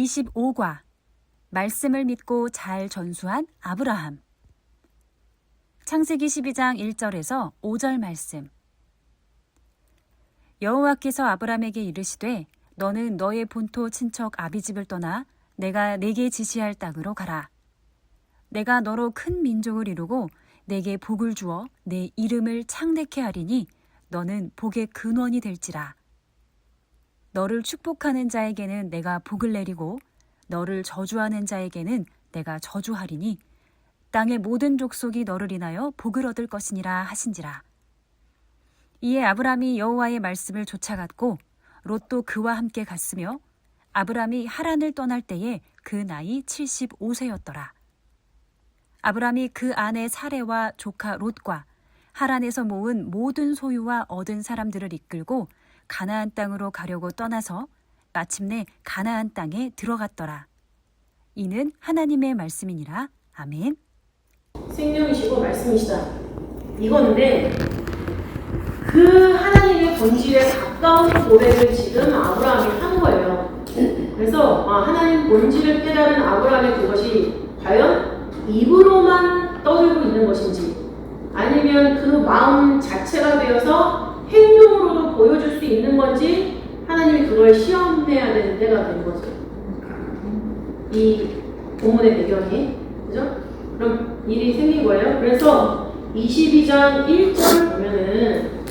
25과 말씀을 믿고 잘 전수한 아브라함. 창세기 12장 1절에서 5절 말씀. 여호와께서 아브라함에게 이르시되 너는 너의 본토 친척 아비집을 떠나 내가 네게 지시할 땅으로 가라. 내가 너로 큰 민족을 이루고 내게 복을 주어 내 이름을 창대케 하리니 너는 복의 근원이 될지라. 너를 축복하는 자에게는 내가 복을 내리고 너를 저주하는 자에게는 내가 저주하리니 땅의 모든 족속이 너를 인하여 복을 얻을 것이니라 하신지라. 이에 아브라함이 여호와의 말씀을 쫓아갔고 롯도 그와 함께 갔으며 아브라함이 하란을 떠날 때에 그 나이 75세였더라. 아브라함이 그 아내 사레와 조카 롯과 하란에서 모은 모든 소유와 얻은 사람들을 이끌고 가나안 땅으로 가려고 떠나서 마침내 가나안 땅에 들어갔더라. 이는 하나님의 말씀이니라. 아멘. 생명이시고 말씀이시다. 이건데 그 하나님의 본질에 가까운 고백을 지금 아브라함이 한 거예요. 그래서 하나님 본질을 깨달은 아브라함의 그것이 과연 입으로만 떠들고 있는 것인지 아니면 그 마음 자체가 되어서 행동으로도 보여줄 수 있는 건지 하나님이 그걸 시험해야 되는 때가 되는 거죠. 이 본문의 배경이. 그죠? 그럼 일이 생긴 거예요. 그래서 22장 1절을 보면은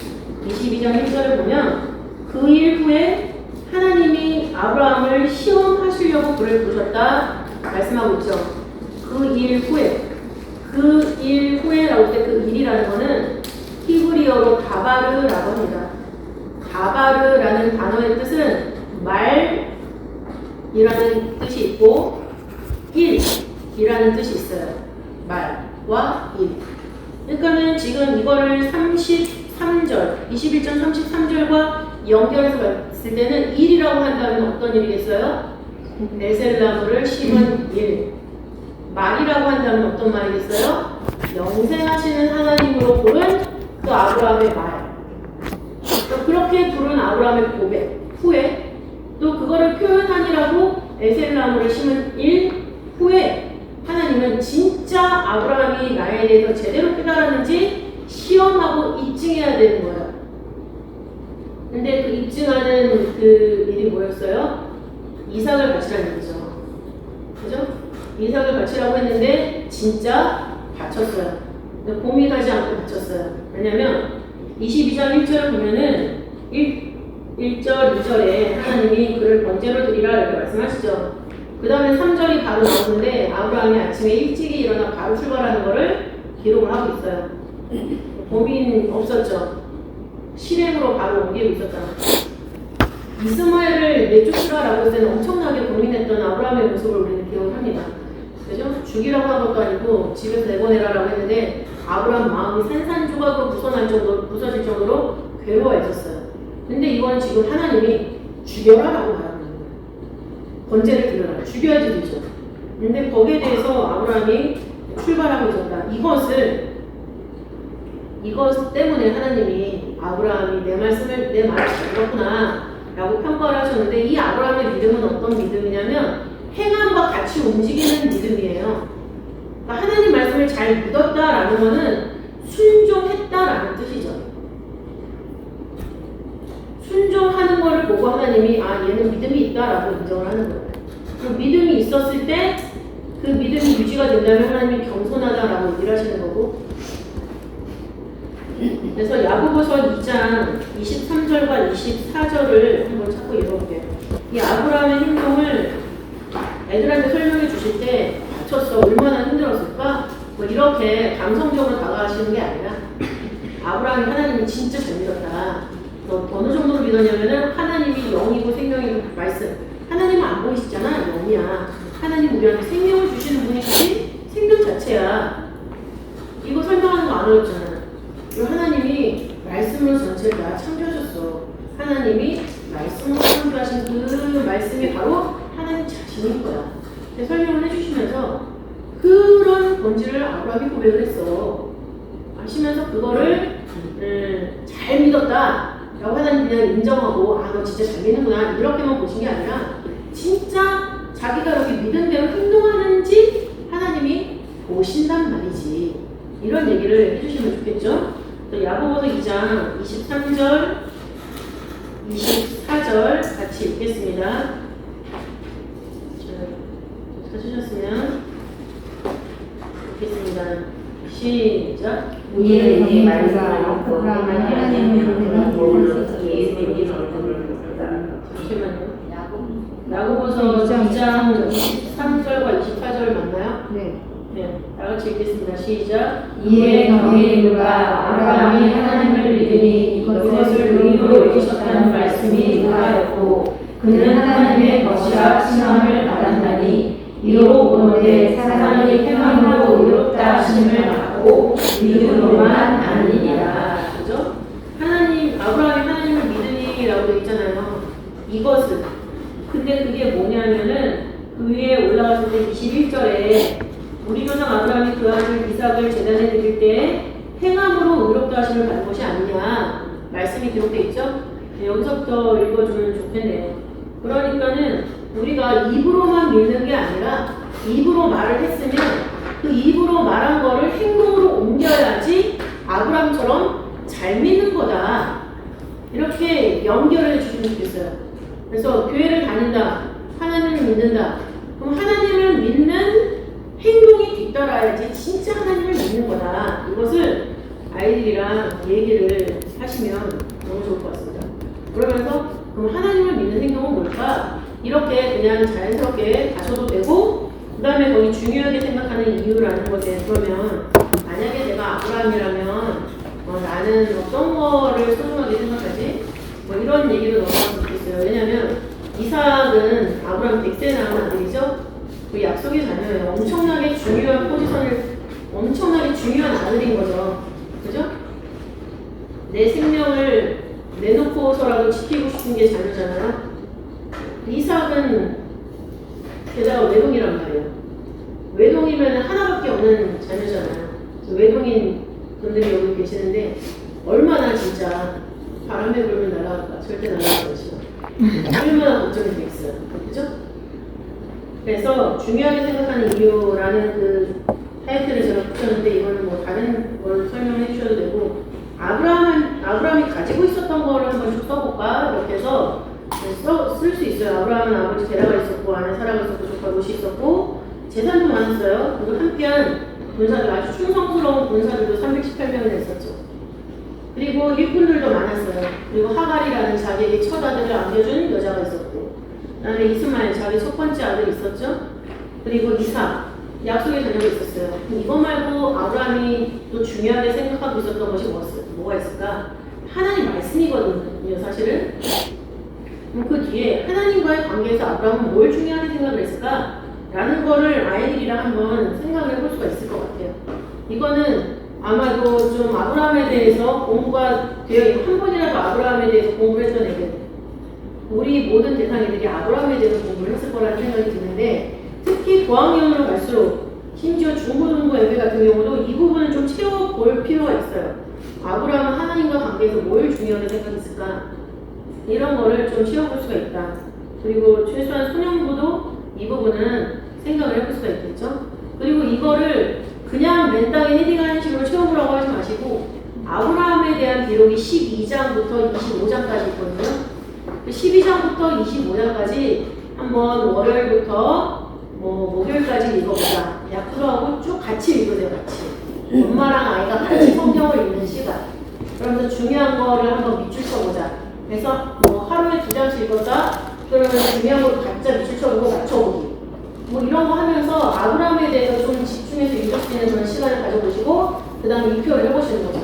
22장 1절을 보면 그 일 후에 하나님이 아브라함을 시험하시려고 그를 부르셨다 말씀하고 있죠. 그 일 후에 라고 할 때 그 일이라는 거는 히브리어로 다바르라고 합니다. 다바르라는 단어의 뜻은 말이라는 뜻이 있고 일이라는 뜻이 있어요. 말과 일. 그러니까는 지금 이거를 33절, 21장 33절과 연결해서 봤을 때는 일이라고 한다면 어떤 일이겠어요? 베셀나무를 심은 일. 말이라고 한다면 어떤 말이겠어요? 영생하시는 하나님으로 부른 그 아브라함의 말. 그렇게 부른 아브라함의 고백 후에 또 그거를 표현하니라고 에셀나무를 심은 일 후에 하나님은 진짜 아브라함이 나에 대해서 제대로 깨달았는지 시험하고 입증해야 되는 거예요. 근데 그 입증하는 그 일이 뭐였어요? 이삭을 바치라는 얘기죠. 그죠? 이삭을 바치라고 했는데 진짜 바쳤어요. 고민하지 않고 바쳤어요. 왜냐면 22장 1절을 보면은 1절, 2절에 하나님이 그를 번제로 드리라 이렇게 말씀하시죠. 그 다음에 3절이 바로 나오는데 아브라함이 아침에 일찍이 일어나 바로 출발하는 거를 기록을 하고 있어요. 고민 없었죠. 실행으로 바로 옮기고 있었잖아. 이스마엘을 내쫓으라라고 했을 때는 엄청나게 고민했던 아브라함의 모습을 우리는 기억을 합니다. 그죠? 죽이라고 한 것도 아니고 집에서 내보내라라고 했는데 아브라함 마음이 산산조각으로 부서질 정도로 괴로워했었어요. 근데 이건 지금 하나님이 죽여라라고 말하는 거예요. 번제를 드려라. 죽여야지 되죠. 근데 거기에 대해서 아브라함이 출발하고 있었다. 이것 때문에 하나님이 아브라함이 내 말을 잘 들었구나 라고 평가를 하셨는데 이 아브라함의 믿음은 어떤 믿음이냐면 행함과 같이 움직이는 믿음이에요. 그러니까 하나님 말씀을 잘 믿었다라는 것은 순종했다라는 뜻이죠. 순종하는 걸 보고 하나님이 얘는 믿음이 있다라고 인정을 하는 거예요. 그리고 믿음이 있었을 때 그 믿음이 유지가 된다면 하나님이 겸손하다라고 얘기를 하시는 거고. 그래서 야고보서 2장 23절과 24절을 한번 찾고 읽어볼게요. 이 아브라함의 행동을 애들한테 설명해 주실 때 바쳤어. 얼마나 힘들었을까? 뭐 이렇게 감성적으로 다가가시는 게 아니라 아브라함이 하나님을 진짜 잘 믿었다. 어느 정도로 믿었냐면은 하나님이 영이고 생명이고 말씀. 하나님은 안 보이시잖아. 영이야. 하나님 우리한테 생명을 주시는 분이지 생명 자체야. 이거 설명하는 거 안 어렵잖아. 그리고 하나님이 말씀으로 전체를 다 창조하셨어. 하나님이 말씀으로 창조하신 그 말씀이 바로 하나님 자신인 거야. 설명을 해주시면서 그런 본질을 아브라함이 고백을 했어. 하시면서 그거를 잘 믿었다 라고 하나님 그냥 인정하고 너 진짜 잘 믿는구나 이렇게만 보신 게 아니라 진짜 자기가 여기 믿은 대로 행동하는지 하나님이 보신단 말이지. 이런 얘기를 해주시면 좋겠죠. 야고보서 2장 23절, 24절 같이 읽겠습니다. 찾으셨으면 읽겠습니다. 시작. 이에 네 말과 그러면 하나님을 보시기에 생긴 얼굴을 잠시만요. 야고보서 2장 23절과 24절 맞나요? 네. 네, 다 같이 읽겠습니다. 시작. 이에 너희 누가 아브라함이 하나님을 믿으니 이것을 의로 여기셨다는 말씀이 그하였고 그는 하나님의 것이라 칭함을 받았나니 이로 보노되 사람이 행함으로 의롭다 하심을 받고 믿음으로만 아니니라. 그죠? 아브라함이 하나님을 믿으니라고 되어 있잖아요. 이것은. 근데 그게 뭐냐면은 그 위에 올라갔을 때 21절에 우리 조상 아브라함이 그 아들 이삭을 제단에 드릴 때 행함으로 의롭다 하심을 받은 것이 아니냐 말씀이 기록되어 있죠? 네, 여기서부터 읽어주면 좋겠네요. 그러니까는 우리가 입으로만 믿는 게 아니라 입으로 말을 했으면 그 입으로 말한 거를 행동으로 옮겨야지 아브라함처럼 잘 믿는 거다. 이렇게 연결해 주시면 좋겠어요. 그래서 교회를 다닌다. 하나님을 믿는다. 그럼 하나님을 믿는 행동이 뒤따라야지 진짜 하나님을 믿는 거다. 이것을 아이들이랑 얘기를 하시면 너무 좋을 것 같습니다. 그러면서 그럼 하나님을 믿는 행동은 뭘까? 이렇게 그냥 자연스럽게 가셔도 되고 그 다음에 거기 중요하게 생각하는 이유라는 것에 그러면 만약에 내가 아브라함이라면 나는 어떤 거를 소중하게 생각하지? 뭐 이런 얘기를 넘어가면 좋겠어요. 왜냐면 이삭은 아브라함 100세 낳은 아들이죠? 그 약속의 자녀예요. 엄청나게 중요한 포지션을, 엄청나게 중요한 아들인 거죠. 그죠? 내 생명을 내놓고서라도 지키고 싶은 게 자녀잖아요. 이삭은 게다가 외동이란 말이에요. 외동이면 하나밖에 없는 자녀잖아요. 외동인 분들이 여기 계시는데 얼마나 진짜 바람에 불면 날아갈까? 절대 날아갈 것이요. 얼마나 걱정이 되겠어요. 그죠? 그래서 중요하게 생각하는 이유라는 그 타이틀을 제가 붙였는데 이거는 뭐 다른 걸 설명해 주셔도 되고 아브라함이 가지고 있었던 거를 한번 좀 써볼까? 이렇게 해서 쓸 수 있어요. 아브라함은 아버지 데라가 있었고 아내 사라가 있었고 조카 롯이 있었고 재산도 많았어요. 그리고 함께한 군사들 아주 충성스러운 군사들도 318명이나 있었죠. 그리고 일꾼들도 많았어요. 그리고 하갈이라는 자기에게 첫 아들을 안겨준 여자가 있었고 그 다음에 이스마엘 자기 첫 번째 아들이 있었죠. 그리고 이삭 약속의 자녀가 있었어요. 이거 말고 아브라함이 또 중요하게 생각하고 있었던 것이 뭐가 있을까? 하나님 말씀이거든요, 사실은. 그럼 그 뒤에 하나님과의 관계에서 아브라함은 뭘 중요하게 생각을 했을까? 라는 거를 아이들이랑 한번 생각을 해볼 수가 있을 것 같아요. 이거는 아마도 좀 아브라함에 대해서 공부가 되어 있고 한 번이라도 아브라함에 대해서 공부를 했던 애들, 우리 모든 대상이들이 아브라함에 대해서 공부를 했을 거라는 생각이 드는데 특히 고학년으로 갈수록 심지어 중고등부 애들 같은 경우도 이 부분을 좀 채워볼 필요가 있어요. 아브라함은 하나님과 관계에서 뭘 중요하게 생각했을까? 이런 거를 좀 채워볼 수가 있다. 그리고 최소한 소년부도 이 부분은 생각을 해볼 수가 있겠죠. 그리고 이거를 그냥 맨땅에 헤딩하는 식으로 채워보라고 하지 마시고 아브라함에 대한 기록이 12장부터 25장까지 있거든요. 12장부터 25장까지 한번 월요일부터 목요일까지 읽어보자. 약속하고 쭉 같이 읽으세요. 같이. 엄마랑 아이가 같이 성경을 읽는 시간. 그러면서 중요한 거를 한번 밑줄 쳐보자. 그래서 하루에 2장씩 읽었다. 그러면 중요한 걸 각자 밑줄 쳐보고 맞춰보기. 이런 거 하면서 아브라함에 대해서 좀 집중해서 읽을 수 있는 그런 시간을 가져보시고 그 다음에 입표를 해보시는 거죠.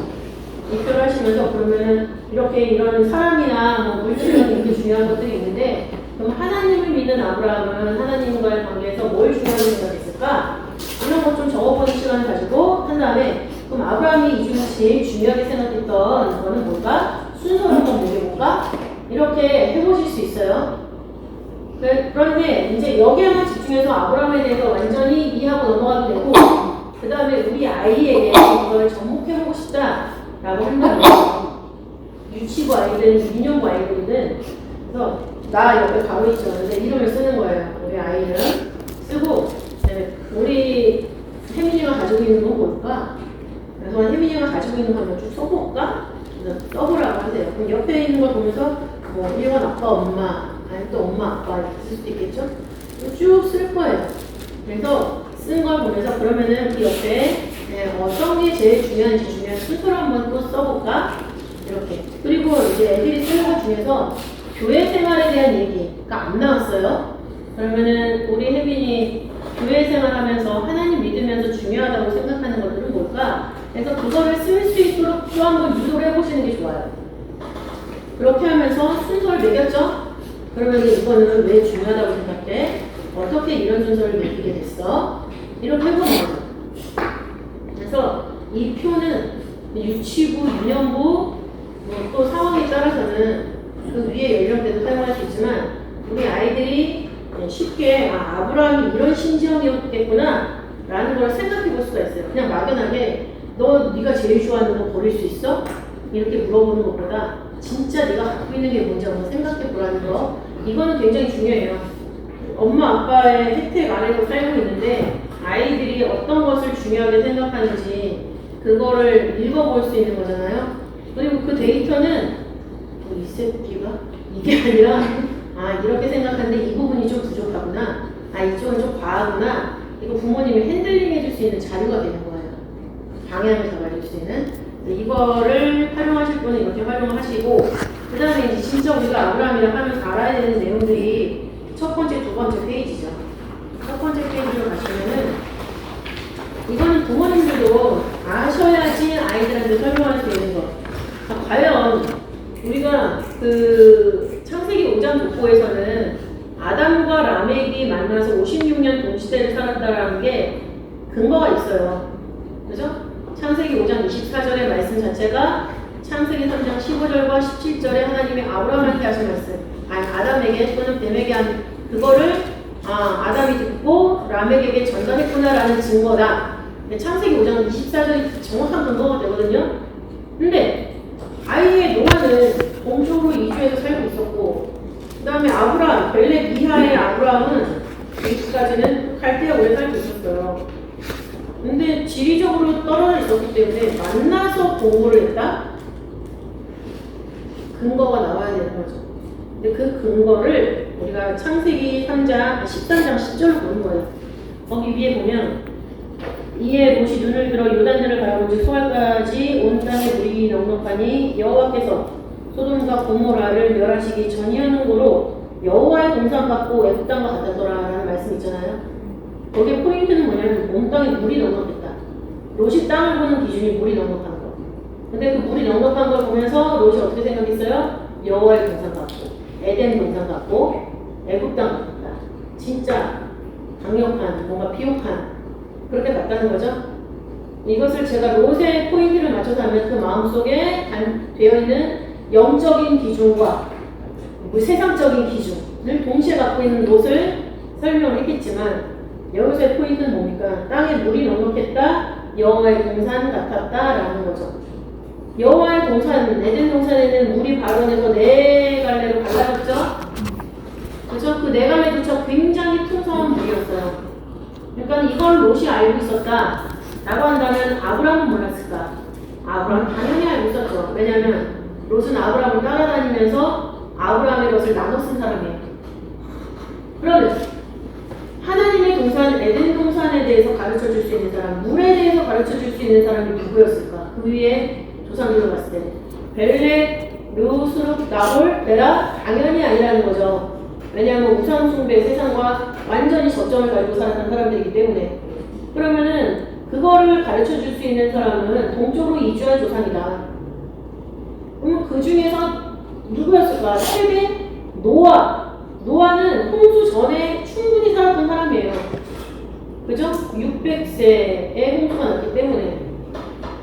입표를 하시면서 그러면은 이렇게 이런 사람이나 물질이나 이렇게 중요한 것들이 있는데 그럼 하나님을 믿는 아브라함은 하나님과의 관계에서 뭘 중요하게 생각했을까? 이런 거 좀 적어보는 시간을 가지고 한 다음에 그럼 아브라함이 이 중에서 제일 중요하게 생각했던 거는 뭘까? 순서를 한번 매겨볼까? 이렇게 해보실 수 있어요. 그런데 이제 여기에만 집중해서 아브라함에 대해서 완전히 이해하고 넘어가도 되고 그 다음에 우리 아이에게 이걸 접목해보고 싶다라고 한다면 유치부 아이든 민용부 아이들은 그래서 나 옆에 가고 있죠. 근데 이름을 쓰는 거예요. 우리 아이는 쓰고, 우리 혜민이가 가지고 있는 건 뭘까? 그래서 혜민이가 가지고 있는 거 한번 쭉 써볼까? 그래서 써보라고 하세요. 그럼 옆에 있는 걸 보면서 뭐 1번 아빠, 엄마, 아니 또 엄마, 아빠 이렇게 쓸 수도 있겠죠? 쭉 쓸 거예요. 그래서 쓴 걸 보면서 그러면은 그 옆에 어떤 게 제일 중요한지 중요한 순서를 한번 또 써볼까? 이렇게. 그리고 이제 애들이 쓰는 것 중에서 교회 생활에 대한 얘기가 안 나왔어요. 그러면은 우리 혜빈이 교회 생활하면서 하나님 믿으면서 중요하다고 생각하는 것들은 뭘까? 그래서 그거를 쓸 수 있도록 또 한번 유도를 해보시는 게 좋아요. 그렇게 하면서 순서를 매겼죠? 그러면 이거는 왜 중요하다고 생각해? 어떻게 이런 순서를 매기게 됐어? 이렇게 해보는 거죠. 그래서 이 표는 유치부, 유년부, 또 상황에 따라서는 그 위에 연령대도 사용할 수 있지만 우리 아이들이 쉽게 아브라함이 이런 심정이었겠구나 라는 걸 생각해 볼 수가 있어요. 그냥 막연하게 네가 제일 좋아하는 거 버릴 수 있어? 이렇게 물어보는 것보다 진짜 네가 갖고 있는 게 뭔지 한번 생각해 보라는 거, 이거는 굉장히 중요해요. 엄마 아빠의 혜택 아래로 살고 있는데 아이들이 어떤 것을 중요하게 생각하는지 그거를 읽어볼 수 있는 거잖아요. 그리고 그 데이터는 이 새끼가 이게 아니라 이렇게 생각하는데 이 부분이 좀 부족하구나, 이쪽은 좀 과하구나, 이거 부모님이 핸들링 해줄 수 있는 자료가 되는 거예요. 방향을 잡아줄 수 있는. 이거를 활용하실 분은 이렇게 활용하시고, 그 다음에 이제 진짜 우리가 아브라함이랑 하면서 알아야 되는 내용들이 첫 번째, 두 번째 페이지죠. 첫 번째 페이지로 가시면은 이거는 부모님들도 아셔야지 아이들한테 설명할 수 있는 거. 과연 우리가 그 창세기 5장 독보에서는 아담과 라멕이 만나서 56년 동시대를 살았다라는 게 근거가 있어요. 그죠? 창세기 5장 24절의 말씀 자체가 창세기 3장 15절과 17절에 하나님이 아브라함한테 하신 말씀, 아담에게 또는 뱀에게 한 그거를 아담이 듣고 라멕에게 전달했구나라는 증거다. 창세기 5장 24절이 정확한 근거가 되거든요. 근데 아이의 노아는 동쪽으로 이주해서 살고 있었고, 그 다음에 아브라함, 벨렉 이하의 아브라함은 여기까지는 갈대에 오래 살고 있었어요. 근데 지리적으로 떨어져 있었기 때문에 만나서 공부를 했다? 근거가 나와야 되는 거죠. 근데 그 근거를 우리가 창세기 3장, 13장 10절로 보는 거예요. 거기 위에 보면 이에 롯이 눈을 들어 요단들을 바라보지 소알까지 온 땅에 물이 넉넉하니 여호와께서 소돔과 고모라를 멸하시기 전이었는고로 여호와의 동산 같고 애굽 땅과 같았더라라는 말씀 있잖아요. 거기에 포인트는 뭐냐면 온 땅에 물이 넉넉했다. 롯이 땅을 보는 기준이 물이 넉넉한 거. 근데 그 물이 넉넉한 걸 보면서 롯이 어떻게 생각했어요? 여호와의 동산 같고 에덴 동산 같고 애굽 땅 같다. 진짜 강력한, 뭔가 비옥한, 그렇게 봤다는 거죠. 이것을 제가 롯의 포인트를 맞춰서 하면 그 마음속에 되어 있는 영적인 기준과 세상적인 기준을 동시에 갖고 있는 롯을 설명을 했겠지만, 여기서의 포인트는 뭡니까? 땅에 물이 넉넉했다, 여호와의 동산 같았다라는 거죠. 여호와의 동산, 에덴 동산에는 물이 발원해서 네 갈래로 갈라졌죠. 그죠? 그 네 갈래조차 굉장히 풍성한 물이었어요. 그러니까 이걸 롯이 알고 있었다 라고 한다면 아브라함은 몰랐을까? 아브라함은 당연히 알고 있었죠. 왜냐하면 롯은 아브라함을 따라다니면서 아브라함의 것을 나눠 쓴 사람이에요. 그러면 하나님의 동산, 에덴 동산에 대해서 가르쳐줄 수 있는 사람, 물에 대해서 가르쳐줄 수 있는 사람이 누구였을까? 그 위에 조상들로 봤을 때 벨렉, 르우스룹, 나홀, 베라? 당연히 아니라는 거죠. 왜냐하면 우상숭배 세상과 완전히 접점을 가지고 살았던 사람들이기 때문에. 그러면은 그거를 가르쳐줄 수 있는 사람은 동쪽으로 이주한 조상이다. 그러면 그 중에서 누구였을까? 세대? 노아. 노아는 홍수 전에 충분히 살았던 사람이에요. 그죠? 600세에 홍수가 났기 때문에.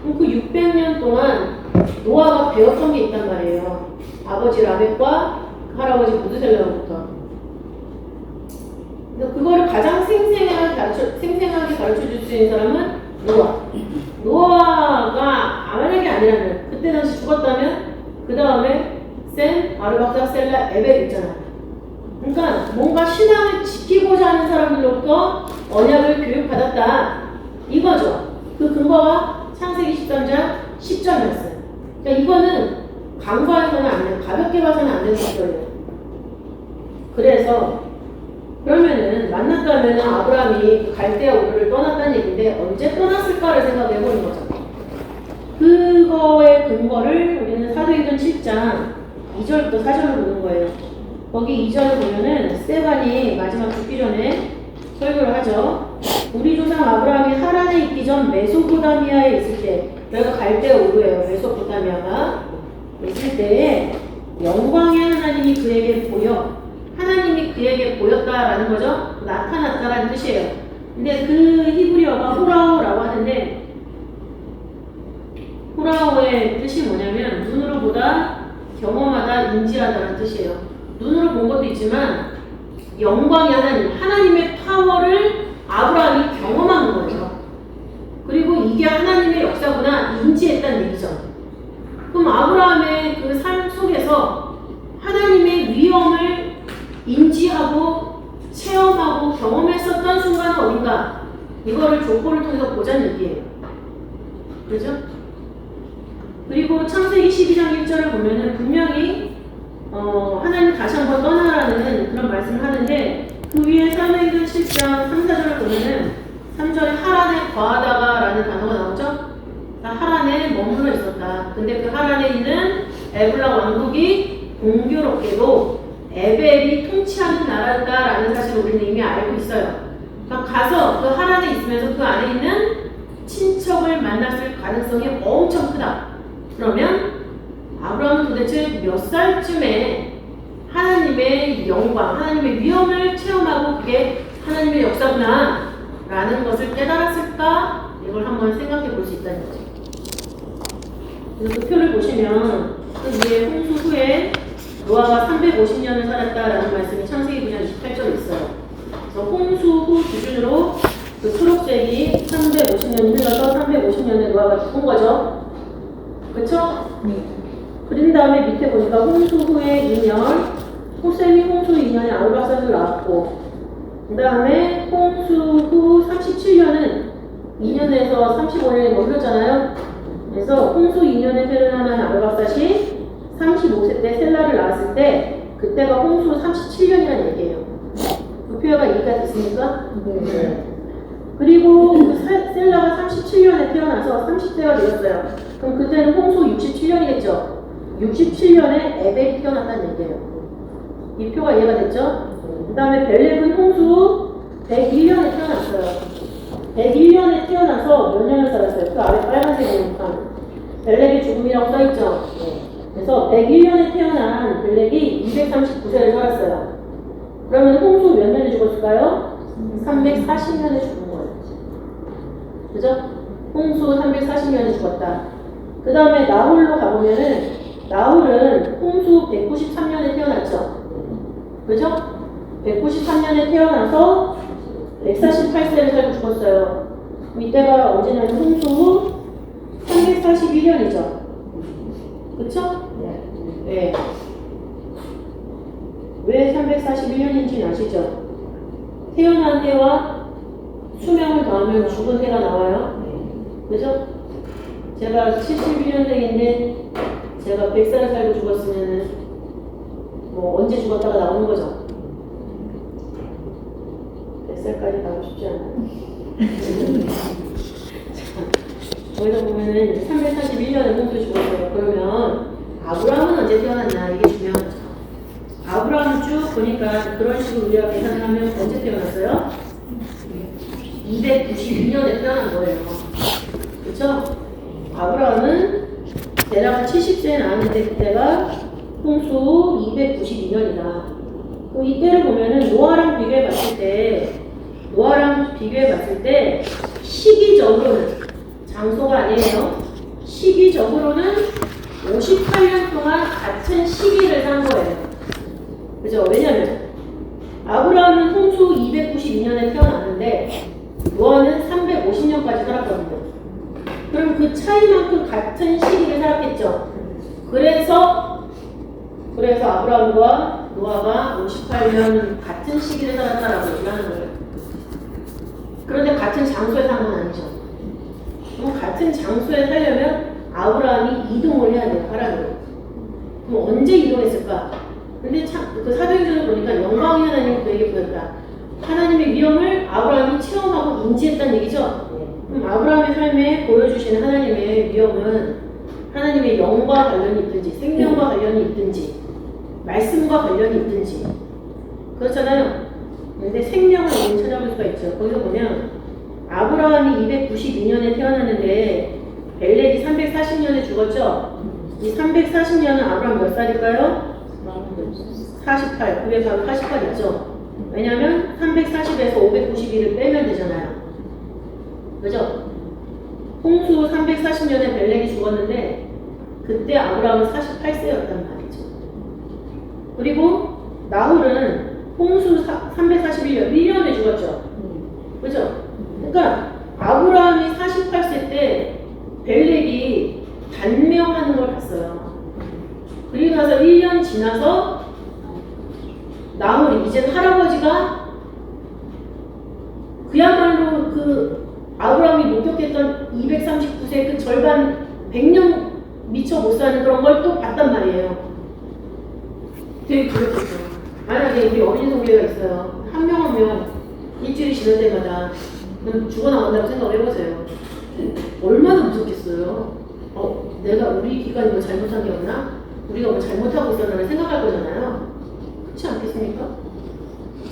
그럼 그 600년 동안 노아가 배웠던 게 있단 말이에요. 아버지 라멕과 할아버지 무드셀라로부터. 그거를 가장 생생하게 가르쳐줄 수 있는 사람은 노아. 노아가 만약에 아니라면, 그때 당시 죽었다면 그 다음에 셈, 아르박삭, 셀라, 에벳 있잖아요. 그러니까 뭔가 신앙을 지키고자 하는 사람들로부터 언약을 교육받았다. 이거죠. 그 근거가 창세기 13장 10절이었어요. 그러니까 이거는 간과해서는 안 돼요. 가볍게 봐서는 안 되는 것들이에요. 그래서 그러면은 만났다면은 아브라함이 갈대아 우르를 떠났다는 얘기인데 언제 떠났을까를 생각해 보는 거죠. 그거의 근거를 우리는 사도행전 7장 2절부터 4절을 보는 거예요. 거기 2절을 보면은 스데반이 마지막 죽기 전에 설교를 하죠. 우리 조상 아브라함이 하란에 있기 전 메소포타미아에 있을 때, 여기가 갈대아 우르예요. 메소포타미아가 있을 때에 영광의 하나님이 그에게 보여, 하나님이 그에게 보였다라는 거죠. 나타났다라는 뜻이에요. 근데 그 히브리어가 호라오라고 하는데, 호라오의 뜻이 뭐냐면 눈으로 보다, 경험하다, 인지하다라는 뜻이에요. 눈으로 본 것도 있지만 영광의 하나님, 하나님의 파워를 아브라함이 경험한 거죠. 그리고 이게 하나님의 역사구나 인지했다는 얘기죠. 그럼 아브라함의 그 삶 속에서 하나님의 위엄을 인지하고 체험하고 경험했었던 순간은 어딘가, 이거를 족보를 통해서 보자는 얘기예요. 그렇죠? 그리고 창세기 12장 1절을 보면은 분명히 하나님 다시 한번 떠나라는 그런 말씀을 하는데, 그 위에 사도행전 7장 3, 4절을 보면은 3절에 하란에 거하다가 라는 단어가 나오죠? 하란에 머물러 있었다. 근데 그 하란에 있는 에블라 왕국이 공교롭게도 에벨이 통치하는 나라다라는 사실을 우리는 이미 알고 있어요. 그러니까 가서 그 하란에 있으면서 그 안에 있는 친척을 만났을 가능성이 엄청 크다. 그러면 아브라함은 도대체 몇 살쯤에 하나님의 영광, 하나님의 위엄을 체험하고 그게 하나님의 역사구나 라는 것을 깨달았을까? 이걸 한번 생각해 볼 수 있다는 거죠. 그래서 그 표를 보시면 그 위에 홍수 후에 노아가 350년을 살았다라는 말씀이 창세기 9장 28절에 있어요. 그래서 홍수 후 기준으로 그 초록색이 350년이 흘러서 350년에 노아가 죽은 거죠. 그쵸? 그런 다음에 밑에 보니까 홍수 후에 2년, 호셈이 홍수 2년에 아르박사를 낳았고, 그 다음에 홍수 후 37년은 2년에서 35년에 머물렀잖아요. 그래서 홍수 2년에 태어난 아르박사시 35세 때 셀라를 낳았을 때, 그때가 홍수 37년이라는 얘기예요. 그 표현가 이해가 됐습니까? 네. 그리고 그 셀라가 37년에 태어나서 30세가 되었어요. 그럼 그때는 홍수 67년이겠죠? 67년에 에벨이 태어났다는 얘기예요. 이 표가 이해가 됐죠? 그 다음에 벨렉은 홍수 101년에 태어났어요. 101년에 태어나서 몇 년을 살았어요? 그 아래 빨간색에 보니까 벨렉의 죽음이라고 써있죠? 그래서 101년에 태어난 벨렉이 239세를 살았어요. 그러면 홍수 몇 년에 죽었을까요? 340년에 죽은 거예요. 그죠? 홍수 340년에 죽었다. 그 다음에 나홀로 가보면은, 나홀은 홍수 193년에 태어났죠. 그죠? 193년에 태어나서 148세를 살고 죽었어요. 이때가 언제냐면 홍수 후 341년이죠. 그쵸? 네. 왜 341년인지 아시죠? 태어난 해와 수명을 더하면 죽은 해가 나와요. 그죠? 제가 71년생인데 제가 100살을 살고 죽었으면은 뭐 언제 죽었다가 나오는 거죠. 100살까지 가고 싶지 않아요. 거기서 보면은 341년에 홍수 죽었어요. 그러면 아브라함은 언제 태어났나? 이게 중요한 거죠. 아브라함을 쭉 보니까 그런 식으로 우리가 계산하면 언제 태어났어요? 292년에 태어난 거예요. 그렇죠? 아브라함은 대략 70세에 나왔는데 그때가 홍수 292년이다. 그럼 이때를 보면은 노아랑 비교해 봤을 때 시기적으로는, 장소가 아니에요. 시기적으로는 58년 동안 같은 시기를 산 거예요. 그죠? 왜냐면 아브라함은 홍수 292년에 태어났는데 노아는 350년까지 살았거든요. 그럼 그 차이만큼 같은 시기를 살았겠죠. 그래서 아브라함과 노아가 58년 같은 시기를 살았다라고 얘기하는 거예요. 그런데 같은 장소에 산 건 아니죠. 그럼 같은 장소에 살려면 아브라함이 이동을 해야 돼요, 하란으로. 그럼 언제 이동했을까? 근데 참, 그 사도행전을 보니까 영광의 하나님이 그에게 보였다. 하나님의 위엄을 아브라함이 체험하고 인지했다는 얘기죠. 그럼 아브라함의 삶에 보여주시는 하나님의 위엄은 하나님의 영과 관련이 있든지 생명과 관련이 있든지 말씀과 관련이 있든지 그렇잖아요. 근데 생명을 우리는 찾아볼 수가 있죠. 거기서 보면 아브라함이 292년에 태어났는데 벨렉이 340년에 죽었죠. 이 340년은 아브라함 몇 살일까요? 48. 그게 바로 48 있죠. 왜냐면 340에서 592를 빼면 되잖아요. 그죠? 홍수 340년에 벨렉이 죽었는데 그때 아브라함은 48세였단 말이죠. 그리고 나홀은 홍수 341년, 1년에 죽었죠. 그죠? 그러니까 아브라함이 48세 때 벨렉이 단명하는 걸 봤어요. 그리고 나서 1년 지나서 나홀이 이제는 할아버지가 그야말로 그 아브라함이 목격했던 239세 그 절반 100년 미처 못 사는 그런 걸 또 봤단 말이에요. 되게 그렇겠죠. 만약에 우리 어린이 성교회가 있어요. 한 명 한 명 일주일이 지날 때마다 죽어나간다고 생각을 해보세요. 얼마나 무섭겠어요. 내가 우리 기관이 뭐 잘못한 게 없나? 우리가 뭐 잘못하고 있었나 생각할 거잖아요. 그렇지 않겠습니까?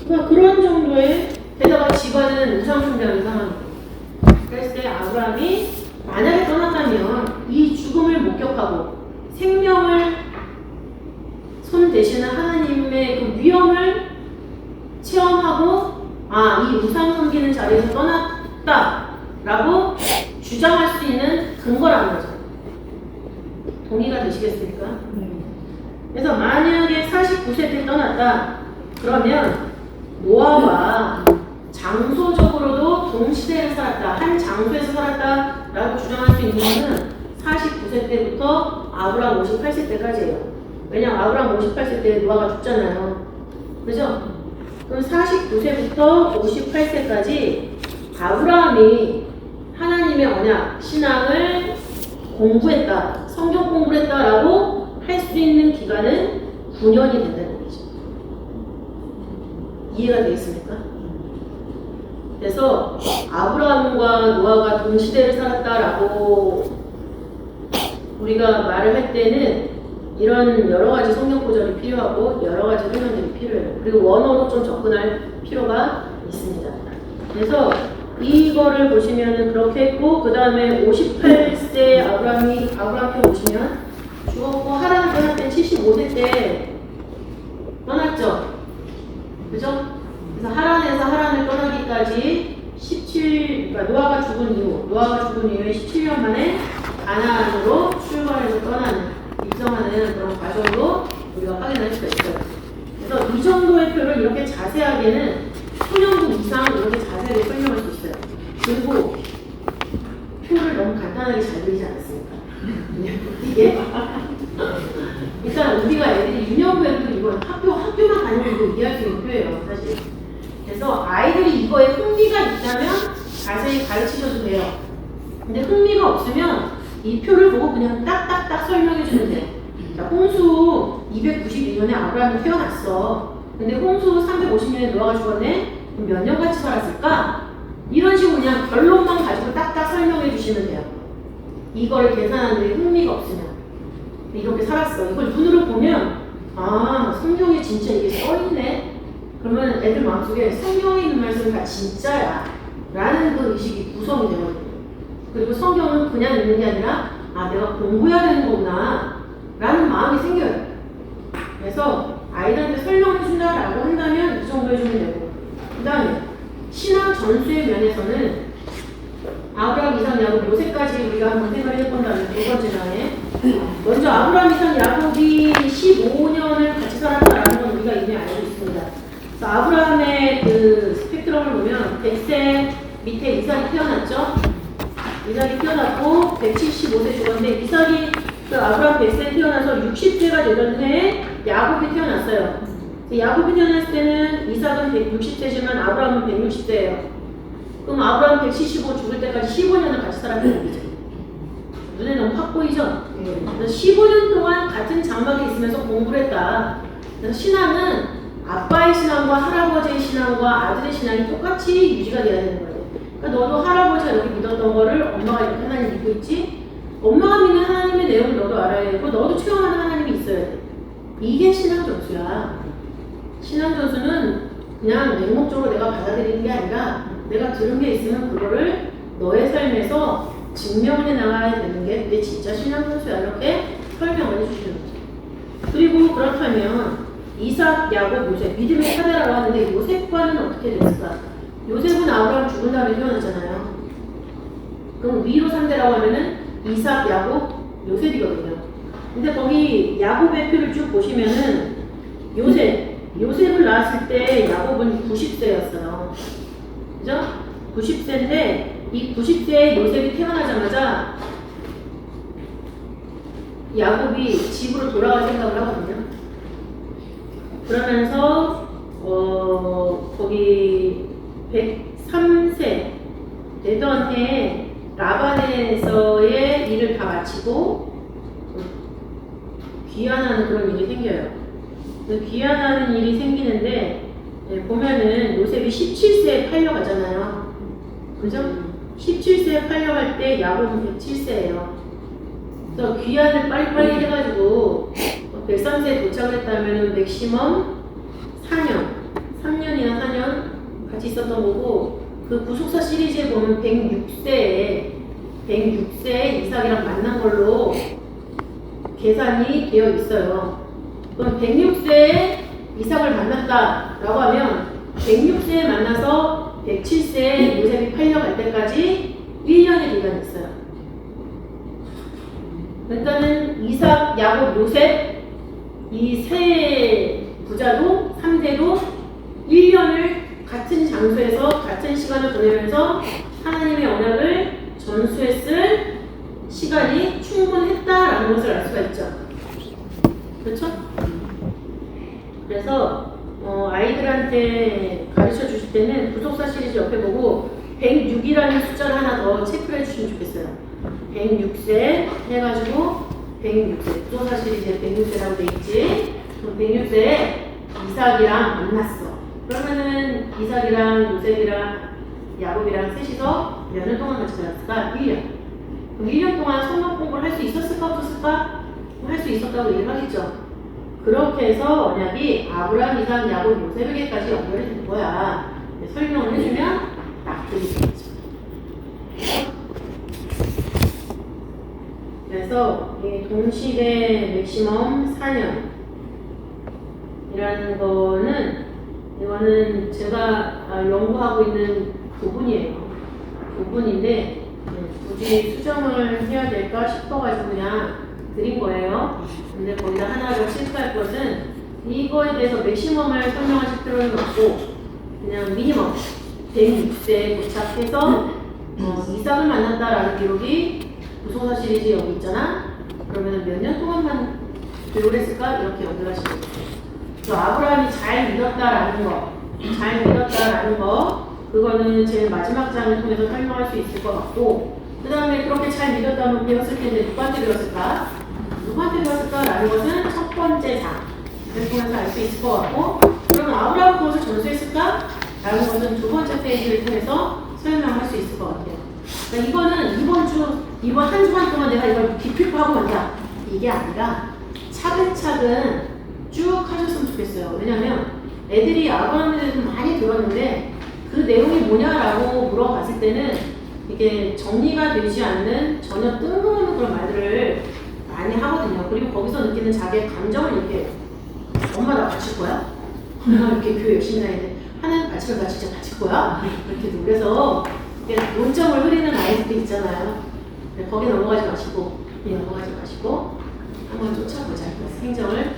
그러니까 그런 정도의 게다가 집안은 우상숭배하는 상황이에요. 그랬을 때 아브라함이 만약에 떠났다면 이 죽음을 목격하고 생명을 손 대시는 하나님의 그 위엄을 체험하고 이 우상 섬기는 자리에서 떠났다라고 주장할 수 있는 근거라는 거죠. 동의가 되시겠습니까? 그래서 만약에 49세 때 떠났다 그러면 노아와 장소적으로도 동시대를 살았다, 한 장소에서 살았다라고 주장할 수 있는 것은 49세 때부터 아브라함 58세 때까지예요. 왜냐면 아브라함 58세 때 노아가 죽잖아요. 그죠? 그럼 49세부터 58세까지 아브라함이 하나님의 언약, 신앙을 공부했다, 성경 공부를 했다라고 할 수 있는 기간은 9년이 된다는 얘기죠. 이해가 되겠습니까? 그래서 아브라함과 노아가 동시대를 살았다라고 우리가 말을 할 때는 이런 여러 가지 성경 구절이 필요하고 여러 가지 설명들이 필요해요. 그리고 원어로 좀 접근할 필요가 있습니다. 그래서 이거를 보시면은 그렇게 했고 그 다음에 58세 아브라함께 오시면 죽었고 하란을 떠날 때 75세 때 떠났죠. 그죠? 그래서 하란을 떠나기까지 그러니까 노아가 죽은 이후에 17년 만에 가나안으로 출발해서 떠나는 입성하는 그런 과정으로 우리가 확인할 수가 있어요. 그래서 이 정도의 표를 이렇게 자세하게는 소년국 이상 이렇게 자세하게 설명할 수 있어요. 그리고 표를 너무 간단하게 잘 그리지 않았습니까? 이게 일단 우리가 애들이 유년부에도 이건 학교만 다니고 이해할 수 있는 표예요, 사실. 그래서 아이들이 이거에 흥미가 있다면 자세히 가르치셔도 돼요. 근데 흥미가 없으면 이 표를 보고 그냥 딱딱딱 설명해주면 돼요. 자, 홍수 292년에 아브라함이 태어났어. 근데 홍수 350년에 노아가 죽었네? 그럼 몇 년 같이 살았을까? 이런 식으로 그냥 결론만 가지고 딱딱 설명해 주시면 돼요. 이걸 계산하는데 흥미가 없으면. 이렇게 살았어. 이걸 눈으로 보면 성경에 진짜 이게 써있네? 그러면 애들 마음속에 성경에 있는 말씀이 다 진짜야 라는 그 의식이 구성이 되거든요. 그리고 성경은 그냥 읽는 게 아니라 내가 공부해야 되는 거구나 라는 마음이 생겨요. 그래서 아이들한테 설명해 준다라고 한다면 이 정도 해주면 되고 그 다음에 신앙 전수의 면에서는 아브라함, 이삭, 야곱 요새까지 우리가 한번 생각을 해본다면 두 번째 장에 먼저 아브라함, 이삭, 야곱이 15년을 같이 살았다라는 건 우리가 이미 알고 있습니다. 그래서 아브라함의 그 스펙트럼을 보면 100세 밑에 이삭이 태어났죠. 이삭이 태어났고 175세 죽었는데 이삭이 그 아브라함 100세 태어나서 60세가 되던 해에 야곱이 태어났어요. 야곱이 태어났을 때는 이삭은 160세지만 아브라함은 160세예요. 그럼 아브라함 175 죽을 때까지 15년을 같이 살았다는 얘기죠. 눈에 너무 확 보이죠? 그래서 15년 동안 같은 장막에 있으면서 공부를 했다. 그래서 신앙은 아빠의 신앙과 할아버지의 신앙과 아들의 신앙이 똑같이 유지가 돼야 되는 거예요. 그러니까 너도 할아버지가 이렇게 믿었던 거를 엄마가 이렇게 하나님 믿고 있지? 엄마가 믿는 하나님의 내용을 너도 알아야 되고 너도 체험하는 하나님이 있어야 돼. 이게 신앙 전수야. 신앙 전수는 그냥 맹목적으로 내가 받아들이는 게 아니라 내가 들은 게 있으면 그거를 너의 삶에서 증명해 나가야 되는 게 그게 진짜 신앙 전수야. 이렇게 설명을 해주시는 거죠. 그리고 그렇다면 이삭, 야곱, 요셉 믿음의 사대라고 하는데 요셉과는 어떻게 됐을까? 요셉은 아브라함 죽은 다음에 태어났잖아요. 그럼 위로 3대라고 하면은 이삭, 야곱, 요셉이거든요. 근데 거기 야곱의 표를 쭉 보시면은 요셉을 낳았을 때 야곱은 90세였어요. 그죠? 90세인데 이 90세에 요셉이 태어나자마자 야곱이 집으로 돌아갈 생각을 하거든요. 그러면서 거기 103세 되던 해에 라반에서의 일을 다 마치고 귀환하는 그런 일이 생겨요. 귀환하는 일이 생기는데 보면은 요셉이 17세에 팔려가잖아요. 그죠? 17세에 팔려갈 때 야곱은 107세예요. 그래서 귀환을 빨리빨리 해가지고 103세에 도착했다면 맥시멈 3년이나 4년 같이 있었던 거고 그 구속사 시리즈에 보면 106세에 이삭이랑 만난 걸로 계산이 되어 있어요. 그럼 106세에 이삭을 만났다라고 하면 106세에 만나서 107세에 요셉이 팔려갈 때까지 1년의 기간이 있어요. 그러니까는 이삭, 야곱, 요셉 이 세 부자도 3대도 1년을 같은 장소에서 같은 시간을 보내면서 하나님의 언약을 전수했을 시간이 충분했다라는 것을 알 수가 있죠. 그렇죠? 그래서 아이들한테 가르쳐 주실 때는 구속사 시리즈 옆에 보고 106이라는 숫자를 하나 더 체크해 주시면 좋겠어요. 106세 해가지고 106세 구속사 시리즈에 106세라고 돼 있지. 그럼 106세에 이삭이랑 만났어. 그러면은 이삭이랑 요셉이랑 야곱이랑 셋이서 몇 년 동안 같이 살았을까? 1년. 그럼 1년 동안 성경 공부를 할 수 있었을까 없었을까? 할 수 있었다고 얘기를 하겠죠. 그렇게 해서 언약이 아브라함, 이삭, 야곱, 요셉에게까지 연결이 된 거야. 설명을 해주면 납득이 되겠죠. 그래서 이 동시대 맥시멈 4년이라는 이거는 제가 연구하고 있는 부분이에요. 부분인데 굳이 수정을 해야 될까 싶어가지고 그냥 드린 거예요. 근데 거기다 하나 더 실수할 것은 이거에 대해서 맥시멈을 설명하실 필요는 없고 그냥 미니멈 106세에 도착해서 이삭을 만났다라는 기록이 구속사 시리즈 여기 있잖아. 그러면 몇 년 동안만 교육을 했을까? 이렇게 연결하시면 돼요. 또 아브라함이 잘 믿었다라는 거 그거는 제 마지막 장을 통해서 설명할 수 있을 것 같고 그 다음에 그렇게 잘 믿었다면 배웠을 텐데 누구한테 배웠을까라는 것은 첫 번째 장을 통해서 알 수 있을 것 같고 그러면 아브라함 그것을 전수했을까라는 것은 두 번째 페이지를 통해서 설명할 수 있을 것 같아요. 그러니까 이거는 이번 한 주간 동안 내가 이걸 디피하고 간다 이게 아니라 차근차근 쭉 하셨으면 좋겠어요. 왜냐면 애들이 아브라함에 대해서 많이 들었는데 그 내용이 뭐냐라고 물어봤을 때는 이게 정리가 되지 않는 전혀 뜬금없는 그런 말들을 많이 하거든요. 그리고 거기서 느끼는 자기의 감정을 이렇게 엄마 나 바칠 거야? 이렇게 교회 열심히 다니는데 하나님 바칠 거야? 진짜 바칠 거야? 이렇게 놀래서 논점을 흐리는 아이들도 있잖아요. 거기 넘어가지 마시고 한번 쫓아보자. 행정을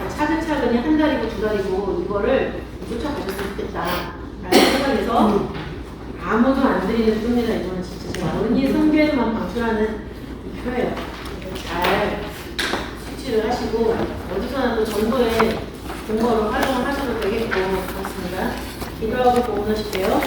차근차근히 한 달이고 두 달이고 이거를 쫓아가셨으면 좋겠다 라는 생각에서 아무도 안 드리는 표입니다. 이거는 진짜 제가 언니 성교에서만 방출하는 표예요. 잘 숙지를 하시고 어디서나 또 전도에 근거로 활용을 하셔도 되겠고 그렇습니다. 기도하고 복원하실게요.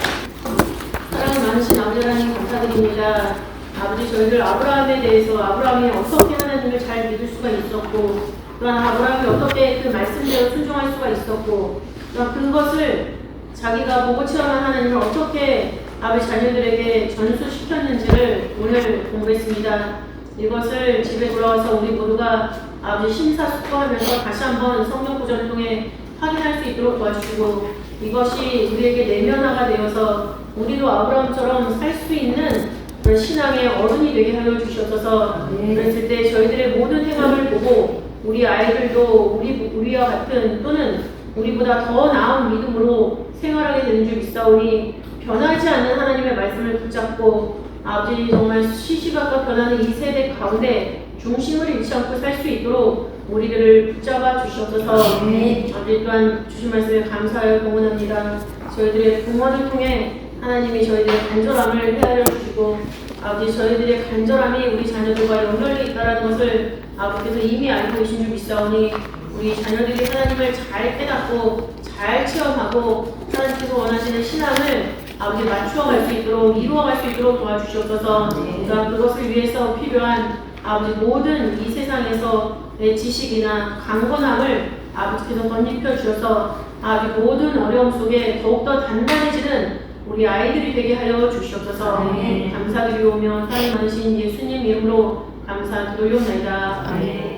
사랑 많으신 아버지 하나님 감사드립니다. 아버지 저희들 아브라함에 대해서 아브라함이 어떻게 하나님을 잘 믿을 수가 있었고 또한 아브라함이 어떻게 그 말씀대로 순종할 수가 있었고 또한 그것을 자기가 보고 체험한 하나님을 어떻게 아버지 자녀들에게 전수시켰는지를 오늘 공부했습니다. 이것을 집에 돌아와서 우리 모두가 아버지 심사숙고하면서 다시 한번 성경 구절을 통해 확인할 수 있도록 도와주시고 이것이 우리에게 내면화가 되어서 우리도 아브라함처럼 살 수 있는 그런 신앙의 어른이 되게 하여 주시옵소서. 그랬을 때 저희들의 모든 행함을 보고 우리 아이들도 우리와 같은 또는 우리보다 더 나은 믿음으로 생활하게 되는 줄 믿사오니 변하지 않는 하나님의 말씀을 붙잡고 아버지 정말 시시각각 변하는 이 세대 가운데 중심을 잃지 않고 살 수 있도록 우리들을 붙잡아 주시옵소서. 아버지 또한 주신 말씀에 감사하여 공헌합니다. 저희들의 공헌을 통해 하나님이 저희들의 간절함을 헤아려 주시고 아버지 저희들의 간절함이 우리 자녀들과 연결되어 있다는 것을 아버지께서 이미 알고 계신 줄 믿사오니 우리 자녀들이 하나님을 잘 깨닫고 잘 체험하고 하나님께서 원하시는 신앙을 아버지 맞추어갈 수 있도록 이루어갈 수 있도록 도와주시옵소서. 그러니까 그것을 위해서 필요한 아버지 모든 이 세상에서의 지식이나 강건함을 아버지께서 덧입혀 주셔서 아버지 모든 어려움 속에 더욱더 단단해지는 우리 아이들이 되게 하여 주시옵소서. 감사드리오며 사랑 많으신 예수님 이름으로 감사 기도리옵나이다. 아멘.